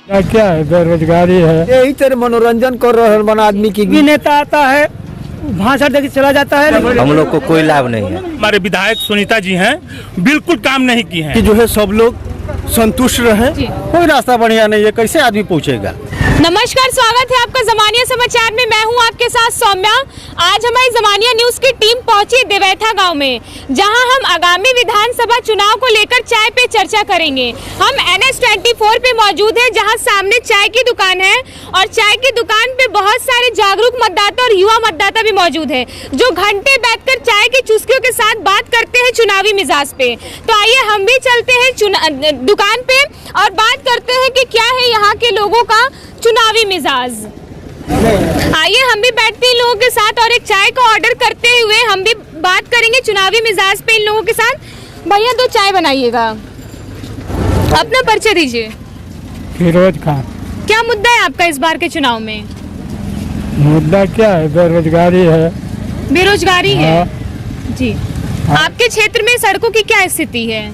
क्या है, बेरोजगारी है। यही तरह मनोरंजन कर रहे हैं आदमी की। नेता आता है भाषण देके चला जाता है, हम लोग को कोई लाभ नहीं है। हमारे विधायक सुनीता जी हैं, बिल्कुल काम नहीं किए हैं। कि जो है सब लोग संतुष्ट रहे। कोई रास्ता बढ़िया नहीं है, कैसे आदमी पहुँचेगा। नमस्कार, स्वागत है आपका ज़मानिया समाचार में। मैं हूं आपके साथ सौम्या। आज हमारी ज़मानिया न्यूज़ की टीम पहुंची देवैथा गांव में, जहां हम आगामी विधानसभा चुनाव को लेकर चाय पे चर्चा करेंगे। हम NH24 पे मौजूद हैं, जहां सामने चाय की दुकान है और चाय की दुकान पे बहुत सारे जागरूक मतदाता और युवा मतदाता भी मौजूद है, जो घंटे बैठकर चाय की चुस्कियों के साथ बात करते हैं चुनावी मिजाज पे। तो आइए हम भी चलते हैं दुकान पे और बात करते हैं कि क्या है यहाँ के लोगों का चुनावी मिजाज। आइए हम भी बैठते हैं लोगों के साथ और एक चाय का ऑर्डर करते हुए हम भी बात करेंगे चुनावी मिजाज पे इन लोगों के साथ। भैया 2 चाय बनाइएगा। अपना परिचय दीजिए। फिरोज खान। क्या मुद्दा है आपका इस बार के चुनाव में? मुद्दा क्या है, बेरोजगारी है। बेरोजगारी है। जी। हाँ। आपके क्षेत्र में सड़कों की क्या स्थिति है?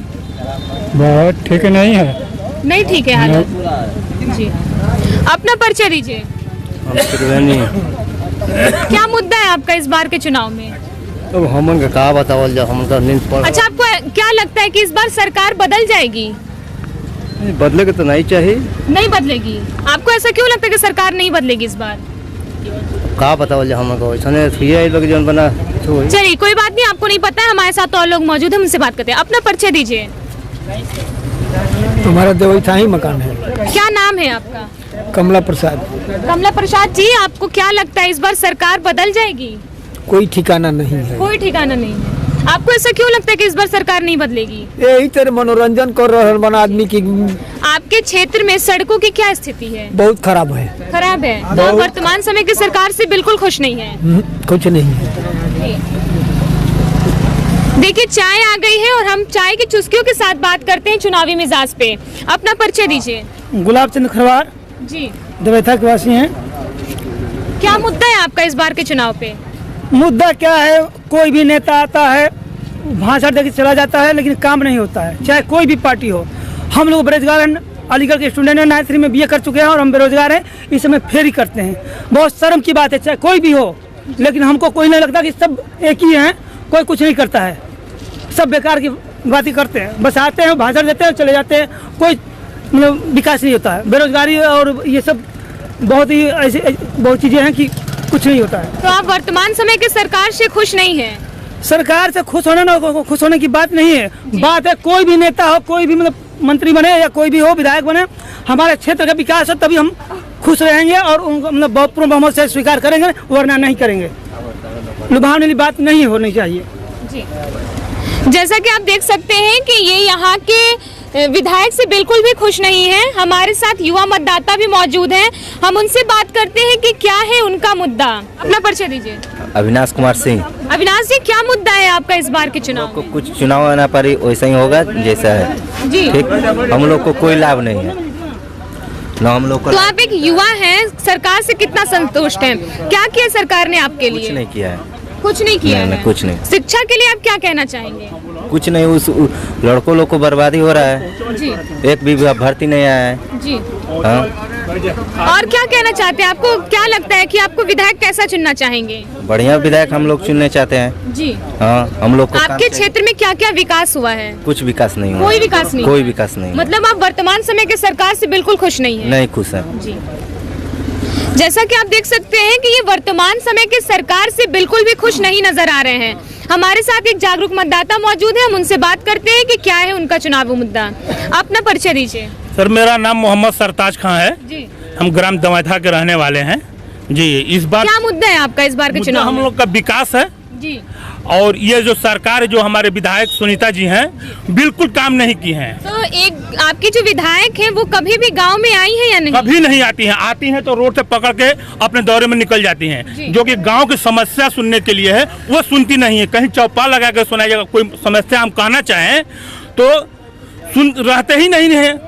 बहुत ठीक नहीं है। नहीं ठीक है हालत। जी। अपना परिचय दीजिए। क्या मुद्दा है आपका इस बार के चुनाव में? तो हमन का बतावल जा, हम नींद पड़। अच्छा, आपको क्या लगता है कि इस बार सरकार बदल जाएगी? बदले तो नहीं चाहिए। नहीं बदलेगी। आपको ऐसा क्यों लगता है कि सरकार नहीं बदलेगी इस बार? का बतावल जा हमको, ऐसा लोग जन बना। चलिए कोई बात नहीं, आपको नहीं पता है, हमारे साथ और लोग मौजूद हैं, उनसे बात करते हैं। अपना परिचय दीजिए। हमारा देवैथा ही मकान है। क्या नाम है आपका? कमला प्रसाद। कमला प्रसाद जी, आपको क्या लगता है इस बार सरकार बदल जाएगी? कोई ठिकाना नहीं है। कोई ठिकाना नहीं है। आपको ऐसा क्यों लगता है कि इस बार सरकार नहीं बदलेगी? यही तरह मनोरंजन कर रहे हैं आदमी की। आपके क्षेत्र में सड़कों की क्या स्थिति है? बहुत खराब है। खराब है। तो आप वर्तमान समय की सरकार से बिल्कुल खुश नहीं है? कुछ नहीं है। देखिए चाय आ गई है और हम चाय की चुस्कियों के साथ बात करते हैं चुनावी मिजाज पे। अपना परिचय दीजिए। गुलाब चंद खरवार जी। देवैथा के वासी हैं। क्या मुद्दा है आपका इस बार के चुनाव पे? मुद्दा क्या है, कोई भी नेता आता है भाषण देके चला जाता है, लेकिन काम नहीं होता है, चाहे कोई भी पार्टी हो। हम लोग बेरोजगार हैं, अलीगढ़ के स्टूडेंट हैं, 9th में BA कर चुके हैं और हम बेरोजगार हैं। इस समय फेरी करते हैं। बहुत शर्म की बात है, चाहे कोई भी हो, लेकिन हमको कोई नहीं लगता कि सब एक ही हैं। कोई कुछ नहीं करता है, सब बेकार की बातें करते हैं। बस आते हैं, भाषण देते हैं, चले जाते हैं। कोई मतलब विकास नहीं होता है। बेरोजगारी और ये सब बहुत ही ऐसी बहुत चीज़ें हैं कि कुछ नहीं होता है। तो आप वर्तमान समय की सरकार से खुश नहीं है? सरकार से खुश होने की बात नहीं है। बात है कोई भी नेता हो, कोई भी मतलब मंत्री बने या कोई भी हो, विधायक बने, हमारे क्षेत्र का विकास हो तभी हम खुश रहेंगे और उनको मतलब बहुत पूर्ण बहुमत से स्वीकार करेंगे, वरना नहीं करेंगे। लुभावने वाली बात नहीं होनी चाहिए। जी। जैसा कि आप देख सकते हैं कि ये यहाँ के विधायक से बिल्कुल भी खुश नहीं है। हमारे साथ युवा मतदाता भी मौजूद हैं, हम उनसे बात करते हैं कि क्या है उनका मुद्दा। अपना परिचय दीजिए। अविनाश कुमार सिंह। अविनाश जी, क्या मुद्दा है आपका इस बार के चुनाव में? कुछ चुनाव आना पड़ी वैसा ही होगा जैसा है। जी। ठीक, हम लोग को कोई लाभ नहीं है ना हम लोग को। तो आप एक युवा हैं, सरकार से कितना संतुष्ट हैं? क्या किया सरकार ने आपके लिए? कुछ नहीं किया है। कुछ नहीं किया है। कुछ नहीं। शिक्षा के लिए आप क्या कहना चाहेंगे? कुछ नहीं, उस लड़कों लोग को बर्बादी हो रहा है। जी। एक भी भर्ती नहीं आया है। जी। हाँ। और क्या कहना चाहते हैं? आपको क्या लगता है कि आपको विधायक कैसा चुनना चाहेंगे? बढ़िया विधायक हम लोग चुनने चाहते हैं। जी। हाँ, हम लोग को आपके क्षेत्र में क्या क्या विकास हुआ है? कुछ विकास नहीं हुआ। कोई विकास नहीं? कोई विकास नहीं। मतलब आप वर्तमान समय के सरकार से बिल्कुल खुश नहीं है? नहीं खुश है। जी। जैसा कि आप देख सकते हैं कि ये वर्तमान समय की सरकार से बिल्कुल भी खुश नहीं नजर आ रहे हैं। हमारे साथ एक जागरूक मतदाता मौजूद है, हम उनसे बात करते हैं कि क्या है उनका चुनावी मुद्दा। अपना परिचय दीजिए। सर, मेरा नाम मोहम्मद सरताज खां है। जी। हम ग्राम देवैथा के रहने वाले हैं। जी। इस बार क्या मुद्दा है आपका इस बार के चुनाव हम में? लोग का विकास है। जी। और ये जो सरकार जो हमारे विधायक सुनीता जी हैं, बिल्कुल काम नहीं की हैं। तो एक आपकी जो विधायक हैं वो कभी भी गांव में आई है या नहीं? कभी नहीं आती हैं। आती हैं तो रोड से पकड़ के अपने दौरे में निकल जाती हैं। जो कि गांव की समस्या सुनने के लिए है, वो सुनती नहीं है। कहीं चौपाल लगा के सुनाई जाएगा, कोई समस्या हम कहना चाहें तो सुन रहते ही नहीं है।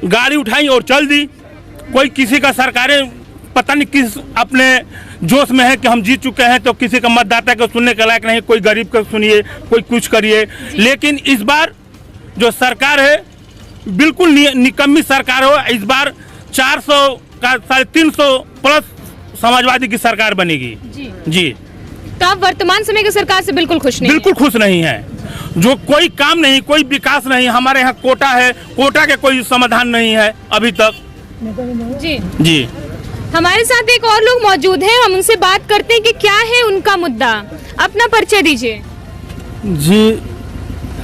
गाड़ी उठाई और चल दी। कोई किसी का सरकारें पता नहीं किस अपने जोश में है कि हम जीत चुके हैं, तो किसी का मतदाता को सुनने के लायक नहीं। कोई गरीब को सुनिए, कोई कुछ करिए। लेकिन इस बार जो सरकार है बिल्कुल निकम्मी सरकार हो। इस बार 400 का 350 प्लस समाजवादी की सरकार बनेगी। जी तो आप वर्तमान समय की सरकार से बिल्कुल खुश नहीं? बिल्कुल खुश नहीं है। जो कोई काम नहीं, कोई विकास नहीं। हमारे यहाँ कोटा है, कोटा के कोई समाधान नहीं है अभी तक। जी हमारे साथ एक और लोग मौजूद हैं, हम उनसे बात करते हैं कि क्या है उनका मुद्दा। अपना परिचय दीजिए। जी,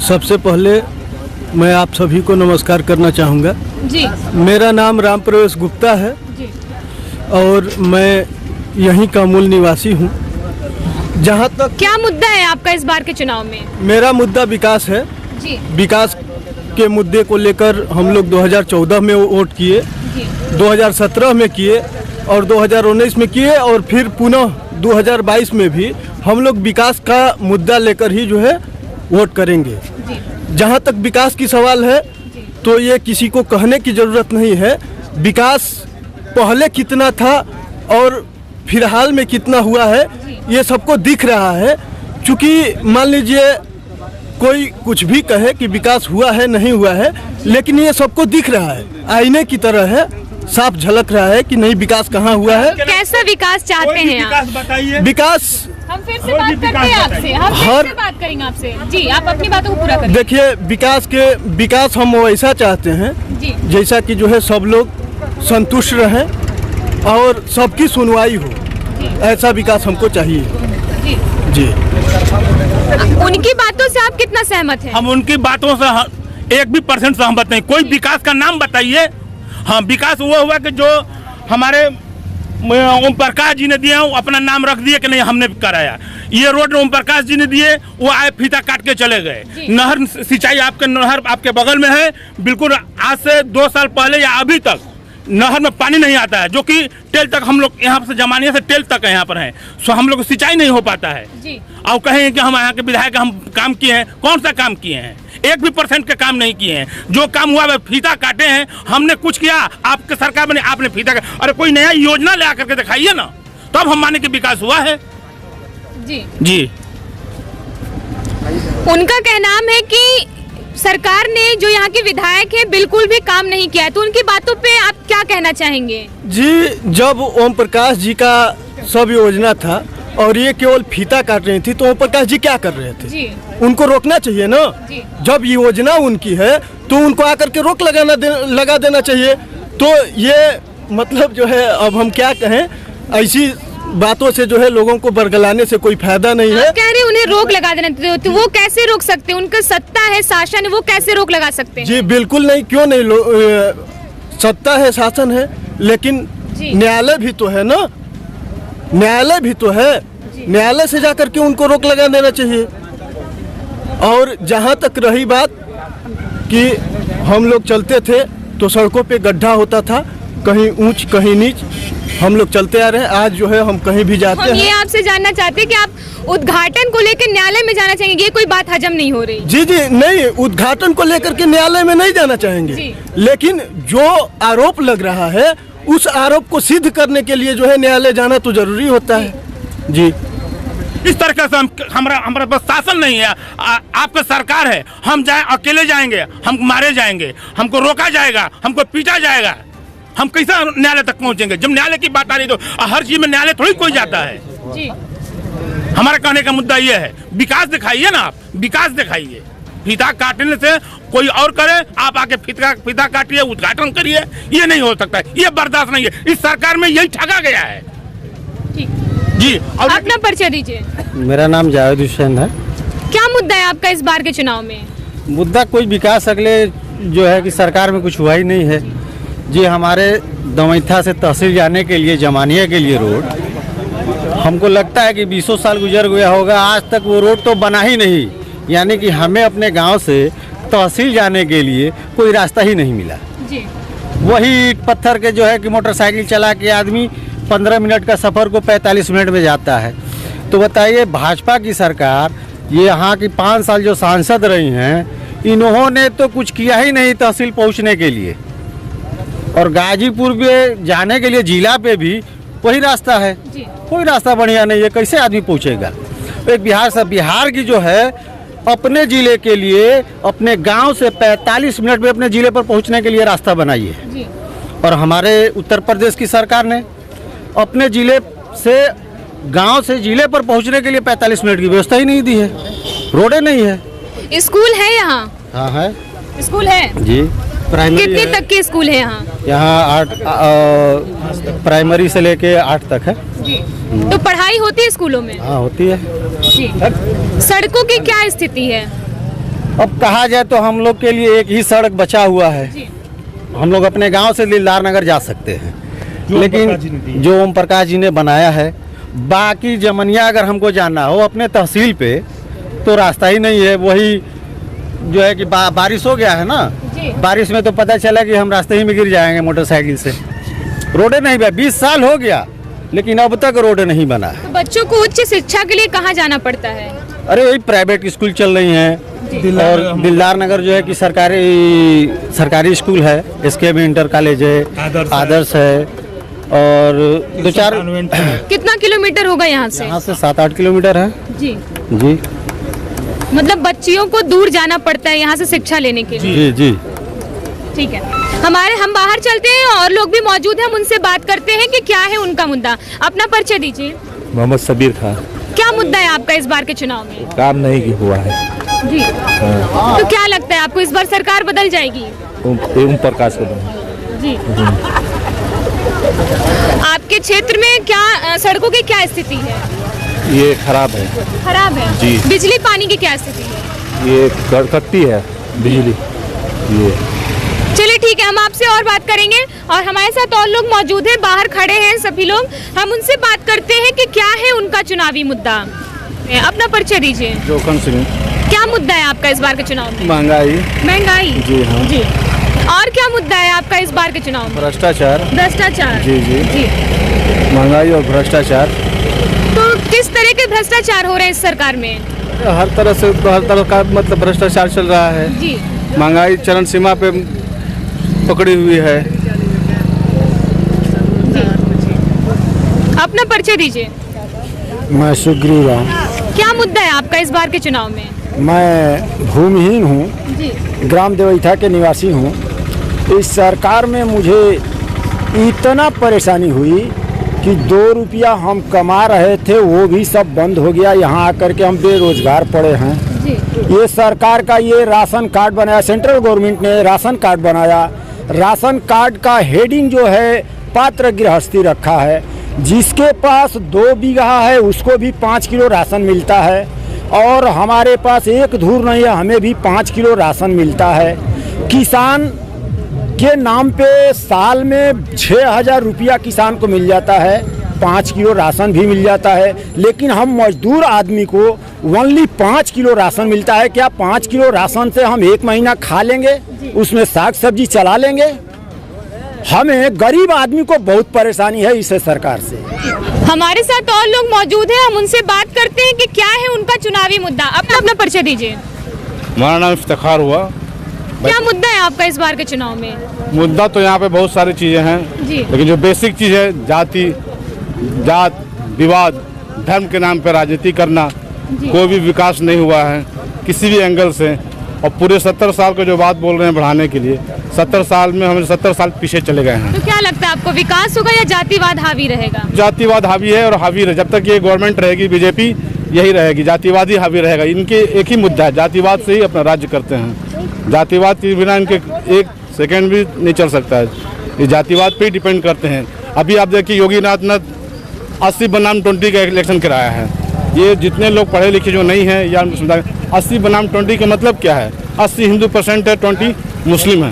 सबसे पहले मैं आप सभी को नमस्कार करना चाहूँगा। जी मेरा नाम राम प्रवेश गुप्ता है जी। और मैं यहीं का मूल निवासी हूँ। जहाँ तक क्या मुद्दा है आपका इस बार के चुनाव में? मेरा मुद्दा विकास है। जी विकास के मुद्दे को लेकर हम लोग 2014 में वोट किए, 2017 में किए और 2019 में किए और फिर पुनः 2022 में भी हम लोग विकास का मुद्दा लेकर ही जो है वोट करेंगे। जहाँ तक विकास की सवाल है तो ये किसी को कहने की ज़रूरत नहीं है। विकास पहले कितना था और फिलहाल में कितना हुआ है ये सबको दिख रहा है। क्योंकि मान लीजिए कोई कुछ भी कहे कि विकास हुआ है नहीं हुआ है, लेकिन ये सबको दिख रहा है, आईने की तरह है, साफ झलक रहा है कि नहीं विकास कहाँ हुआ है। कैसा विकास चाहते हैं आप? बताइए। विकास हम फिर से बात करते हैं आपसे, हम फिर से बात करेंगे आपसे। जी आप अपनी बातों को पूरा करिए। देखिए, विकास हम वैसा चाहते हैं जी। जैसा कि जो है सब लोग संतुष्ट रहें और सबकी सुनवाई हो, ऐसा विकास हमको चाहिए। जी उनकी बातों से आप कितना सहमत हैं? हम उनकी बातों से 1% सहमत नहीं। कोई विकास का नाम बताइए। हाँ, विकास वो हुआ कि जो हमारे ओम प्रकाश जी ने दिए अपना नाम रख दिए कि नहीं हमने कराया। ये रोड ओम प्रकाश जी ने दिए, वो आए फीता काट के चले गए। नहर सिंचाई नहर आपके बगल में है, बिल्कुल आज से 2 साल पहले या अभी तक नहर में पानी नहीं आता है, जो कि टेल तक हम लोग यहाँ से जमानिया से टेल तक यहाँ पर हैं। सो हम लोग सिंचाई नहीं हो पाता है। और कहें कि हम यहाँ के विधायक हम काम किए हैं, कौन सा काम किए हैं? 1% के काम नहीं किए हैं। जो काम हुआ वह फीता काटे हैं। हमने कुछ किया, आपके सरकार बने, आपने फीता अरे कोई नया योजना ले आकर के दिखाइए ना, तब हम माने कि विकास हुआ है। जी उनका कहना है कि सरकार ने जो यहाँ के विधायक है बिल्कुल भी काम नहीं किया है, तो उनकी बातों पे आप क्या कहना चाहेंगे? जी, जब ओम प्रकाश जी का सब योजना था और ये केवल फीता काट रही थी तो ओम प्रकाश जी क्या कर रहे थे? जी। उनको रोकना चाहिए ना। जब योजना उनकी है तो उनको आकर के रोक लगा देना चाहिए। तो ये मतलब जो है, अब हम क्या कहें, ऐसी बातों से जो है लोगों को बरगलाने से कोई फायदा नहीं है। आप कह रहे हैं उन्हें रोक लगा देना, तो वो कैसे रोक सकते हैं? उनका सत्ता है, शासन है, वो कैसे रोक लगा सकते हैं? जी बिल्कुल नहीं, क्यों नहीं। सत्ता है, शासन है, लेकिन न्यायालय भी तो है ना, न्यायालय भी तो है। न्यायालय से जाकर के उनको रोक लगा देना चाहिए। और जहाँ तक रही बात कि हम लोग चलते थे तो सड़कों पे गड्ढा होता था, कहीं ऊंच कहीं नीच, हम लोग चलते आ रहे हैं। आज जो है हम कहीं भी जाते हैं। हम ये आपसे जानना चाहते हैं कि आप उद्घाटन को लेकर न्यायालय में जाना चाहेंगे? ये कोई बात हजम नहीं हो रही। जी नहीं, उद्घाटन को लेकर के न्यायालय में नहीं जाना चाहेंगे, लेकिन जो आरोप लग रहा है उस आरोप को सिद्ध करने के लिए जो है न्यायालय जाना तो जरूरी होता है। जी इस तरीके से हमारा पास शासन नहीं है। आपका सरकार है, हम अकेले जाएंगे, हम मारे जाएंगे, हमको रोका जाएगा, हमको पीटा जाएगा। हम कैसे न्यायालय तक पहुंचेंगे? जब न्यायालय की बात आ रही तो हर चीज में न्यायालय थोड़ी कोई जाता है। हमारा कहने का मुद्दा ये है, विकास दिखाइए ना, आप विकास दिखाइए। फीता काटने से कोई और करे, आप आके फीता काटिए, उद्घाटन करिए, ये नहीं हो सकता है, ये बर्दाश्त नहीं है। इस सरकार में यही ठगा गया है। जी और अपना परिचय दीजिए। मेरा नाम जावेद हुसैन है। क्या मुद्दा है आपका इस बार के चुनाव में? मुद्दा कोई विकास अगले जो है कि सरकार में कुछ हुआ ही नहीं है। जी हमारे दमैथा से तहसील जाने के लिए, जमानिया के लिए रोड, हमको लगता है कि 20 साल गुजर गया होगा, आज तक वो रोड तो बना ही नहीं। यानी कि हमें अपने गांव से तहसील जाने के लिए कोई रास्ता ही नहीं मिला। वही ईंट पत्थर के जो है कि मोटरसाइकिल चला के आदमी 15 मिनट का सफ़र को 45 मिनट में जाता है। तो बताइए, भाजपा की सरकार, ये यहाँ की 5 साल जो सांसद रही हैं, इन्होंने तो कुछ किया ही नहीं तहसील पहुँचने के लिए। और गाजीपुर में जाने के लिए जिला पे भी वही रास्ता है, कोई रास्ता बढ़िया नहीं है, कैसे आदमी पहुँचेगा? एक बिहार की जो है अपने ज़िले के लिए, अपने गांव से 45 मिनट में अपने ज़िले पर पहुंचने के लिए रास्ता बनाई है। और हमारे उत्तर प्रदेश की सरकार ने अपने ज़िले से गांव से ज़िले पर पहुंचने के लिए 45 मिनट की व्यवस्था ही नहीं दी है, रोडें नहीं है। स्कूल है यहाँ? हाँ है, स्कूल है जी। प्राइमरी कितने है। तक के स्कूल है यहाँ? यहाँ 8 प्राइमरी से लेके 8 तक है। जी। तो पढ़ाई होती है स्कूलों में? हाँ होती है। जी। सड़कों की क्या स्थिति है? अब कहा जाए तो हम लोग के लिए एक ही सड़क बचा हुआ है। जी। हम लोग अपने गांव से दिलदार नगर जा सकते हैं, लेकिन जो ओम प्रकाश जी ने बनाया है, बाकी जमनिया अगर हमको जाना हो अपने तहसील पे तो रास्ता ही नहीं है। वही जो है कि बारिश हो गया है ना, बारिश में तो पता चला कि हम रास्ते ही में गिर जाएंगे मोटरसाइकिल से। रोडें नहीं बना, 20 साल हो गया लेकिन अब तक रोड नहीं बना है। तो बच्चों को उच्च शिक्षा के लिए कहाँ जाना पड़ता है? अरे वही प्राइवेट स्कूल चल रही हैं, और दिलदार नगर जो है कि सरकारी स्कूल है, SKM इंटर कॉलेज है, आदर्श है, और 2-4 कितना किलोमीटर होगा यहाँ से? यहाँ से 7-8 किलोमीटर है। जी जी मतलब बच्चियों को दूर जाना पड़ता है यहाँ से शिक्षा लेने के लिए। जी जी। ठीक है, हम बाहर चलते हैं और लोग भी मौजूद हैं, हम उनसे बात करते हैं कि क्या है उनका मुद्दा। अपना परिचय दीजिए। मोहम्मद सबीर खान। क्या मुद्दा है आपका इस बार के चुनाव में? काम नहीं हुआ है जी। तो क्या लगता है आपको इस बार सरकार बदल जाएगी? ओम प्रकाश को जी। आपके क्षेत्र में क्या सड़कों की क्या स्थिति है? ये खराब है। खराब है जी। बिजली पानी की क्या स्थिति है? ये कटती है बिजली। ये चलिए ठीक है, हम आपसे और बात करेंगे और हमारे साथ और लोग मौजूद हैं, बाहर खड़े हैं सभी लोग। हम उनसे बात करते हैं कि क्या है उनका चुनावी मुद्दा। अपना परिचय दीजिए। जोखन सिंह। क्या मुद्दा है आपका इस बार के चुनाव में? महंगाई। महंगाई? जी हाँ। जी। और क्या मुद्दा है आपका इस बार के चुनाव में? भ्रष्टाचार। भ्रष्टाचार? जी जी। जी। महंगाई और भ्रष्टाचार। तो किस तरह के भ्रष्टाचार हो रहे हैं इस सरकार में? हर तरह से, हर तरह का मतलब भ्रष्टाचार चल रहा है। जी। महंगाई चरम सीमा पे पकड़ी हुई है। अपना परिचय दीजिए। मैं सुग्रीव राम। क्या मुद्दा है आपका इस बार के चुनाव में? मैं भूमिहीन हूँ, जी। ग्राम देवैथा के निवासी हूँ। इस सरकार में मुझे इतना परेशानी हुई कि 2 रुपया हम कमा रहे थे वो भी सब बंद हो गया। यहाँ आकर के हम बेरोजगार पड़े हैं। जी। ये सरकार का ये राशन कार्ड बनाया, सेंट्रल गवर्नमेंट ने राशन कार्ड बनाया। राशन कार्ड का हेडिंग जो है पात्र गृहस्थी रखा है। जिसके पास 2 बीघा है उसको भी 5 किलो राशन मिलता है, और हमारे पास 1 धूर नहीं है, हमें भी 5 किलो राशन मिलता है। किसान के नाम पे साल में 6,000 रुपया किसान को मिल जाता है, 5 किलो राशन भी मिल जाता है। लेकिन हम मजदूर आदमी को ओनली 5 किलो राशन मिलता है। क्या 5 किलो राशन से हम 1 महीना खा लेंगे? उसमें साग सब्जी चला लेंगे? हमें गरीब आदमी को बहुत परेशानी है इस सरकार से। हमारे साथ और लोग मौजूद हैं, हम उनसे बात करते हैं कि क्या है उनका चुनावी मुद्दा। अपना परिचय दीजिए। हमारा नाम इफ्तिखार हुआ। क्या मुद्दा है आपका इस बार के चुनाव में? मुद्दा तो यहाँ पे बहुत सारी चीजें हैं जी। लेकिन जो बेसिक चीज है, जात विवाद, धर्म के नाम पर राजनीति करना, कोई भी विकास नहीं हुआ है किसी भी एंगल से। और पूरे 70 साल को जो बात बोल रहे हैं बढ़ाने के लिए, 70 साल में हम 70 साल पीछे चले गए हैं। तो क्या लगता है आपको, विकास होगा या जातिवाद हावी रहेगा? जातिवाद हावी है और हावी रहे। जब तक ये गवर्नमेंट रहेगी, बीजेपी यही रहेगी, जातिवाद ही हावी रहेगा। इनके एक ही मुद्दा है, जातिवाद से ही अपना राज्य करते हैं। जातिवाद के बिना इनके 1 सेकेंड भी नहीं चल सकता है। ये जातिवाद पे ही डिपेंड करते हैं। अभी आप देखिए योगी आदित्यनाथ 80 बनाम 20 का इलेक्शन कराया है। ये जितने लोग पढ़े लिखे जो नहीं है या 80 बनाम 20 का मतलब क्या है? 80 हिंदू परसेंट है, 20 मुस्लिम है।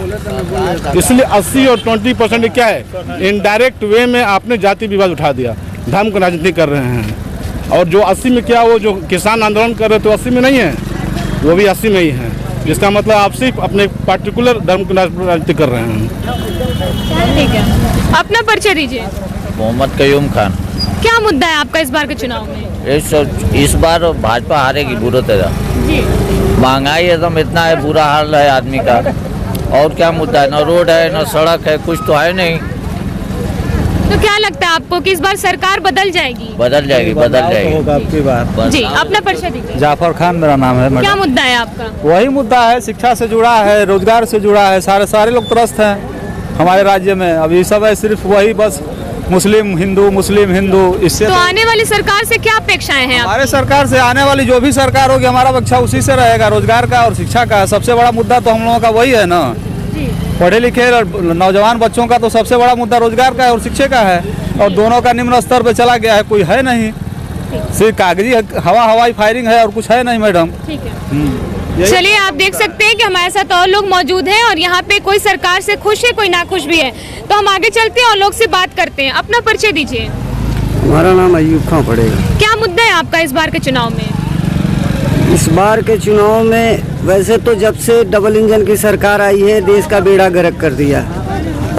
इसलिए 80 और 20% क्या है? इनडायरेक्ट वे में आपने जाति विवाद उठा दिया, धर्म की राजनीति कर रहे हैं। और जो 80 में क्या, वो जो किसान आंदोलन कर रहे थे 80 में नहीं है, वो भी 80 में ही है। जिसका मतलब आप सिर्फ अपने पार्टिकुलर धर्म की राजनीति कर रहे हैं। ठीक है, अपना परिचय दीजिए। मोहम्मद कयूम खान। क्या मुद्दा है आपका इस बार के चुनाव में? इस बार भाजपा हारेगी बुरी तरह। जी। महंगाई एकदम इतना है, बुरा हाल है आदमी का। और क्या मुद्दा है? न रोड है, न सड़क है, कुछ तो है नहीं। तो क्या लगता है आपको कि इस बार सरकार बदल जाएगी? बदल जाएगी, बदल जाएगी। आपकी बात। जी। अपना परिचय दीजिए। जाफर खान मेरा नाम है। क्या मुद्दा है आपका? वही मुद्दा है, शिक्षा से जुड़ा है, रोजगार से जुड़ा है। सारे लोग त्रस्त हैं। हमारे राज्य में। अभी सब है सिर्फ वही बस मुस्लिम हिंदू इससे। तो आने वाली सरकार से क्या अपेक्षाएं हैं? हमारे सरकार से आने वाली जो भी सरकार होगी हमारा अपेक्षा उसी से रहेगा, रोजगार का और शिक्षा का। सबसे बड़ा मुद्दा तो हम लोगों का वही है ना, पढ़े लिखे नौजवान बच्चों का तो सबसे बड़ा मुद्दा रोजगार का है और शिक्षा का है, और दोनों का निम्न स्तर पे चला गया है, कोई है नहीं, सिर्फ कागजी हवाई फायरिंग है और कुछ है नहीं मैडम। ठीक है, चलिए आप देख सकते हैं कि हमारे साथ और लोग मौजूद हैं और यहाँ पे कोई सरकार से खुश है, कोई नाखुश भी है। तो हम आगे चलते हैं और लोग से बात करते हैं। अपना परिचय दीजिए। हमारा नाम अयूब खां पड़ेगा। क्या मुद्दा है आपका इस बार के चुनाव में? इस बार के चुनाव में वैसे तो जब से डबल इंजन की सरकार आई है देश का बेड़ा गर्क कर दिया,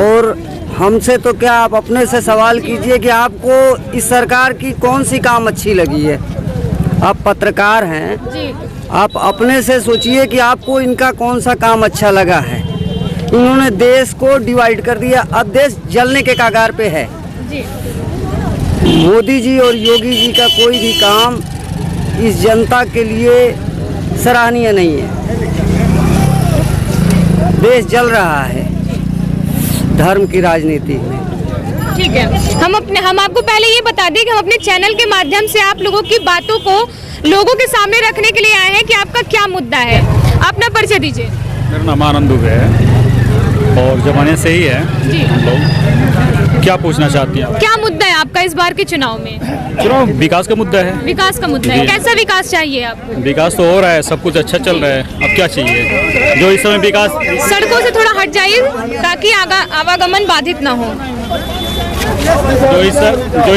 और हमसे तो क्या आप अपने से सवाल कीजिए कि आपको इस सरकार की कौन सी काम अच्छी लगी है। आप पत्रकार हैं जी। आप अपने से सोचिए कि आपको इनका कौन सा काम अच्छा लगा है। इन्होंने देश को डिवाइड कर दिया, अब देश जलने के कगार पे है जी। मोदी जी और योगी जी का कोई भी काम इस जनता के लिए सराहनीय नहीं है। देश जल रहा है धर्म की राजनीति में। ठीक है, हम आपको पहले ये बता दें कि हम अपने चैनल के माध्यम से आप लोगों की बातों को लोगों के सामने रखने के लिए आए हैं कि आपका क्या मुद्दा है। अपना परिचय दीजिए। मेरा नाम आनंद दुबे है और जमाने से ही है जी। हम लोग क्या पूछना चाहती हैं? क्या मुद्दा है आपका इस बार के चुनाव में? चुनाव विकास का मुद्दा है। विकास का मुद्दा है, कैसा विकास चाहिए आपको? विकास तो हो रहा है, सब कुछ अच्छा चल रहा है, अब क्या चाहिए? जो इस समय विकास, सड़कों से थोड़ा हट जाइए ताकि आवागमन बाधित ना हो। जो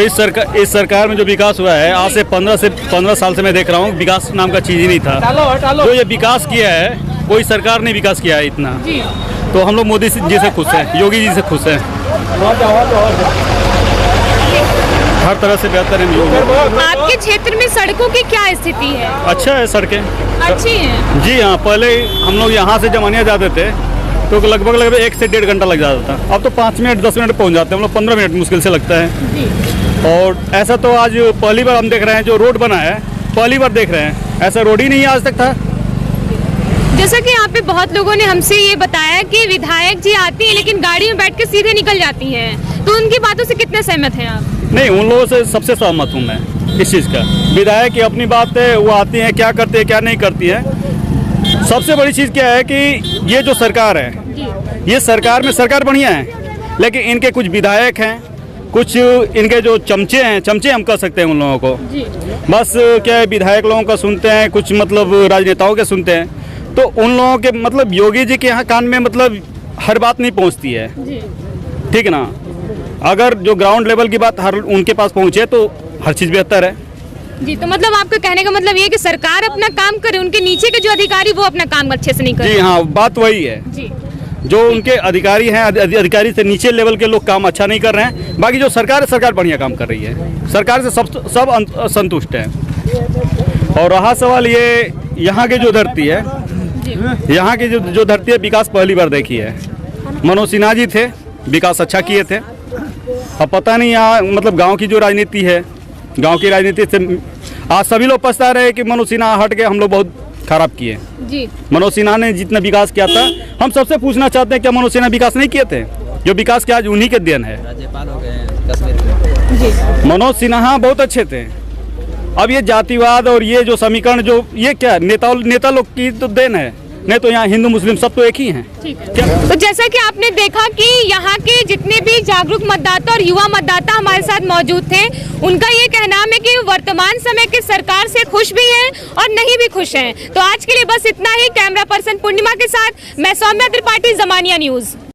इस सरकार में जो विकास हुआ है, आज से 15 साल से मैं देख रहा हूँ, विकास नाम का चीज ही नहीं था। जो ये विकास किया है कोई सरकार ने विकास किया है इतना, तो हम लोग मोदी जी से खुश हैं, योगी जी से खुश हैं, हर तरह से बेहतर है। आपके क्षेत्र में सड़कों की क्या स्थिति है? अच्छा है, सड़कें अच्छी हैं। जी हाँ, पहले हम लोग यहाँ से जमानिया जाते थे तो लगभग 1 से 1.5 घंटा लग जाता था, अब तो 5 मिनट 10 मिनट पहुँच जाते हैं हम लोग, 15 मिनट मुश्किल से लगता है। और ऐसा तो आज पहली बार हम देख रहे हैं, जो रोड बना है पहली बार देख रहे हैं, ऐसा रोड ही नहीं आज तक था। जैसा कि यहाँ पे बहुत लोगों ने हमसे ये बताया कि विधायक जी आती हैं लेकिन गाड़ी में बैठ के सीधे निकल जाती हैं, तो उनकी बातों से कितने सहमत हैं आप? नहीं, उन लोगों से सबसे सहमत हूँ मैं इस चीज़ का। विधायक की अपनी बात है, वो आती हैं, क्या करती है क्या नहीं करती है। सबसे बड़ी चीज़ क्या है कि ये जो सरकार है, ये सरकार में सरकार बढ़िया है, लेकिन इनके कुछ विधायक हैं, कुछ इनके जो चमचे हैं, चमचे हम कह सकते हैं उन लोगों को, बस क्या है विधायक लोगों का सुनते हैं, कुछ मतलब राजनेताओं के सुनते हैं, तो उन लोगों के मतलब योगी जी के यहाँ कान में मतलब हर बात नहीं पहुँचती है, ठीक है ना। अगर जो ग्राउंड लेवल की बात हर उनके पास पहुँचे तो हर चीज़ बेहतर है जी। तो मतलब आपका कहने का मतलब ये है कि सरकार अपना काम करे, उनके नीचे के जो अधिकारी वो अपना काम अच्छे से नहीं कर रहे। जी हाँ, बात वही है जी। जो उनके अधिकारी हैं, अधिकारी से नीचे लेवल के लोग काम अच्छा नहीं कर रहे हैं। बाकी जो सरकार है, सरकार बढ़िया काम कर रही है, सरकार से सब संतुष्ट हैं। और रहा सवाल ये यहाँ की जो धरती है, यहाँ की जो धरती है, विकास पहली बार देखी है। मनोज सिन्हा जी थे, विकास अच्छा किए थे। अब पता नहीं यहाँ मतलब गांव की जो राजनीति है, गांव की राजनीति से आज सभी लोग पछता रहे कि मनोज सिन्हा हट के हम लोग बहुत खराब किए जी। मनोज सिन्हा ने जितना विकास किया था, हम सबसे पूछना चाहते हैं क्या मनोज सिन्हा विकास नहीं किए थे? जो विकास किया आज उन्हीं के देन है। राज्यपाल हो गए मनोज सिन्हा बहुत अच्छे थे। अब ये जातिवाद और ये जो समीकरण, जो ये क्या नेता लोग की तो देन है, नहीं तो यहाँ हिंदू मुस्लिम सब तो एक ही हैं। तो जैसा कि आपने देखा कि यहाँ के जितने भी जागरूक मतदाता और युवा मतदाता हमारे साथ मौजूद थे, उनका ये कहना है कि वर्तमान समय की सरकार से खुश भी हैं और नहीं भी खुश हैं। तो आज के लिए बस इतना ही। कैमरा पर्सन पूर्णिमा के साथ मैं सौम्या त्रिपाठी, ज़मानिया न्यूज़।